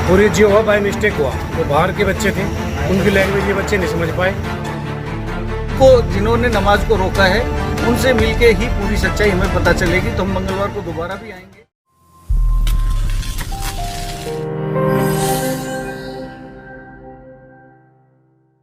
और ये जो हुआ बाय मिस्टेक हुआ, वो बाहर के बच्चे थे, उनकी लैंग्वेज ये बच्चे नहीं समझ पाए। को जिन्होंने नमाज को रोका है उनसे मिलके ही पूरी सच्चाई हमें पता चलेगी, तो हम मंगलवार को दोबारा भी आएंगे।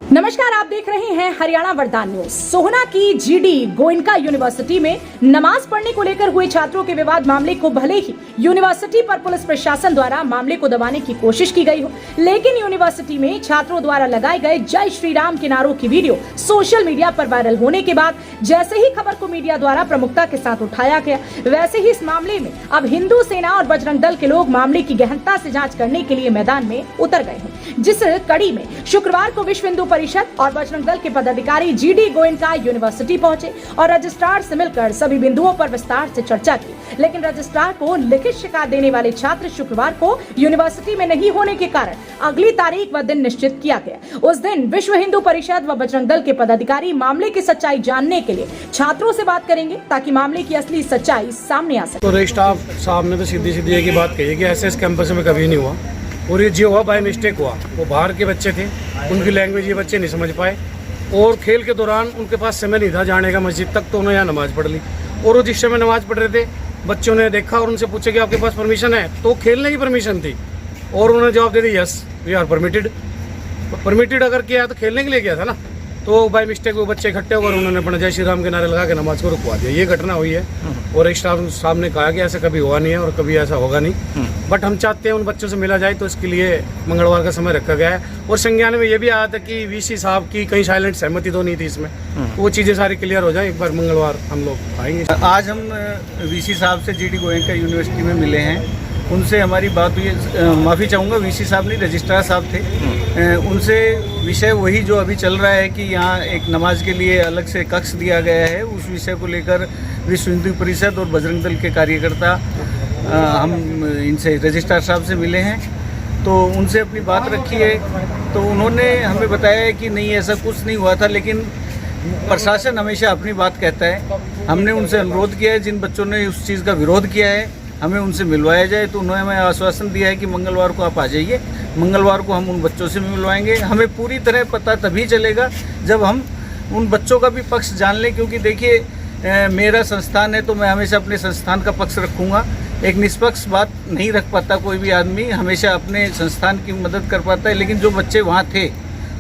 नमस्कार, आप देख रहे हैं हरियाणा वरदान न्यूज। सोहना की जीडी गोयनका यूनिवर्सिटी में नमाज पढ़ने को लेकर हुए छात्रों के विवाद मामले को भले ही यूनिवर्सिटी पर पुलिस प्रशासन द्वारा मामले को दबाने की कोशिश की गई हो, लेकिन यूनिवर्सिटी में छात्रों द्वारा लगाए गए जय श्री राम के नारों की वीडियो सोशल मीडिया पर वायरल होने के बाद जैसे ही खबर को मीडिया द्वारा प्रमुखता के साथ उठाया गया, वैसे ही इस मामले में अब हिंदू सेना और बजरंग दल के लोग मामले की गहनता से जाँच करने के लिए मैदान में उतर गए हैं। जिस कड़ी में शुक्रवार को विश्व हिंदू परिषद और बजरंग दल के पदाधिकारी जीडी गोयनका यूनिवर्सिटी पहुंचे और रजिस्ट्रार से मिलकर सभी बिंदुओं पर विस्तार से चर्चा की, लेकिन रजिस्ट्रार को लिखित शिकायत देने वाले छात्र शुक्रवार को यूनिवर्सिटी में नहीं होने के कारण अगली तारीख व दिन निश्चित किया गया। उस दिन विश्व हिंदू परिषद व बजरंग दल के पदाधिकारी मामले की सच्चाई जानने के लिए छात्रों से बात करेंगे ताकि मामले की असली सच्चाई सामने आ सके। तो रजिस्ट्रार साहब ने तो सीधी सीधी एक ही बात कही है कि ऐसे इस कैंपस में कभी नहीं हुआ, और ये जो हुआ बाय मिस्टेक हुआ, वो बाहर के बच्चे थे, उनकी लैंग्वेज ये बच्चे नहीं समझ पाए, और खेल के दौरान उनके पास समय नहीं था जाने का मस्जिद तक, तो उन्होंने यहाँ नमाज पढ़ ली। और वो जिस समय नमाज पढ़ रहे थे, बच्चों ने देखा और उनसे पूछा कि आपके पास परमिशन है, तो खेलने की परमिशन थी, और उन्होंने जवाब दे दिया yes we are permitted. Permitted अगर किया है तो खेलने के लिए किया था ना, तो बाय मिस्टेक वो बच्चे इकट्ठे होकर उन्होंने अपना जय श्री राम के नारे लगा के नमाज को रुकवा दिया। ये घटना हुई है, और रजिस्ट्रार साहब ने कहा कि ऐसा कभी हुआ नहीं है और कभी ऐसा होगा नहीं, बट हम चाहते हैं उन बच्चों से मिला जाए, तो इसके लिए मंगलवार का समय रखा गया है। और संज्ञान में ये भी आया था कि वीसी साहब की कहीं साइलेंट सहमति तो नहीं थी इसमें, वो चीज़ें सारी क्लियर हो जाए। एक बार मंगलवार हम लोग आएंगे। आज हम वीसी साहब से जीडी गोयनका यूनिवर्सिटी में मिले हैं, उनसे हमारी बात हुई। माफ़ी चाहूँगा, वीसी साहब नहीं, रजिस्ट्रार साहब थे। उनसे विषय वही जो अभी चल रहा है कि यहाँ एक नमाज के लिए अलग से कक्ष दिया गया है, उस विषय को लेकर विश्व हिंदू परिषद और बजरंग दल के कार्यकर्ता हम इनसे रजिस्ट्रार साहब से मिले हैं, तो उनसे अपनी बात रखी है। तो उन्होंने हमें बताया है कि नहीं ऐसा कुछ नहीं हुआ था, लेकिन प्रशासन हमेशा अपनी बात कहता है। हमने उनसे अनुरोध किया है, जिन बच्चों ने उस चीज़ का विरोध किया है हमें उनसे मिलवाया जाए, तो उन्होंने हमें आश्वासन दिया है कि मंगलवार को आप आ जाइए। मंगलवार को हम उन बच्चों से भी मिलवाएंगे। हमें पूरी तरह पता तभी चलेगा जब हम उन बच्चों का भी पक्ष जान लें, क्योंकि देखिए मेरा संस्थान है तो मैं हमेशा अपने संस्थान का पक्ष रखूँगा। एक निष्पक्ष बात नहीं रख पाता कोई भी आदमी, हमेशा अपने संस्थान की मदद कर पाता है, लेकिन जो बच्चे वहाँ थे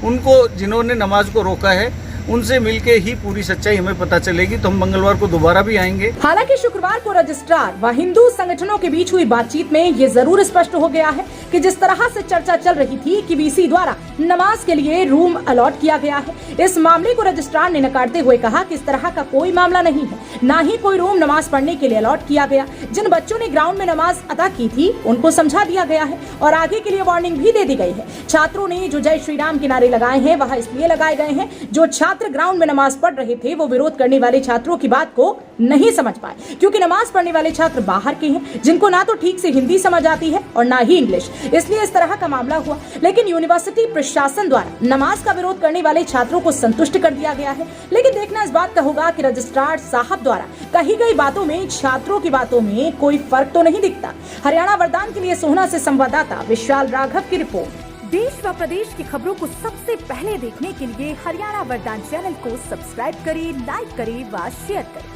उनको जिन्होंने नमाज को रोका है उनसे मिलके ही पूरी सच्चाई हमें पता चलेगी, तो हम मंगलवार को दोबारा भी आएंगे। हालांकि शुक्रवार को रजिस्ट्रार व हिंदू संगठनों के बीच हुई बातचीत में ये जरूर स्पष्ट हो गया है कि जिस तरह से चर्चा चल रही थी कि वीसी द्वारा नमाज के लिए रूम अलॉट किया गया है, इस मामले को रजिस्ट्रार ने नकारते हुए कहा कि इस तरह का कोई मामला नहीं है, न ही कोई रूम नमाज पढ़ने के लिए अलॉट किया गया। जिन बच्चों ने ग्राउंड में नमाज अदा की थी उनको समझा दिया गया है और आगे के लिए वार्निंग भी दे दी गई है। छात्रों ने जो जय श्री राम के नारे लगाए हैं वह इसलिए लगाए गए हैं, जो छात्र ग्राउंड में नमाज पढ़ रहे थे वो विरोध करने वाले छात्रों की बात को नहीं समझ पाए, क्योंकि नमाज पढ़ने वाले छात्र बाहर के हैं जिनको ना तो ठीक से हिंदी समझ आती है और ना ही इंग्लिश, इसलिए इस तरह का मामला हुआ। लेकिन यूनिवर्सिटी प्रशासन द्वारा नमाज का विरोध करने वाले छात्रों को संतुष्ट कर दिया गया है। लेकिन देखना इस बात का होगा कि रजिस्ट्रार साहब द्वारा कही गई बातों में छात्रों की बातों में कोई फर्क तो नहीं दिखता। हरियाणा वरदान के लिए सोहना से संवाददाता विशाल राघव की रिपोर्ट। देश व प्रदेश की खबरों को सबसे पहले देखने के लिए हरियाणा वरदान चैनल को सब्सक्राइब करें, लाइक करें व शेयर करें।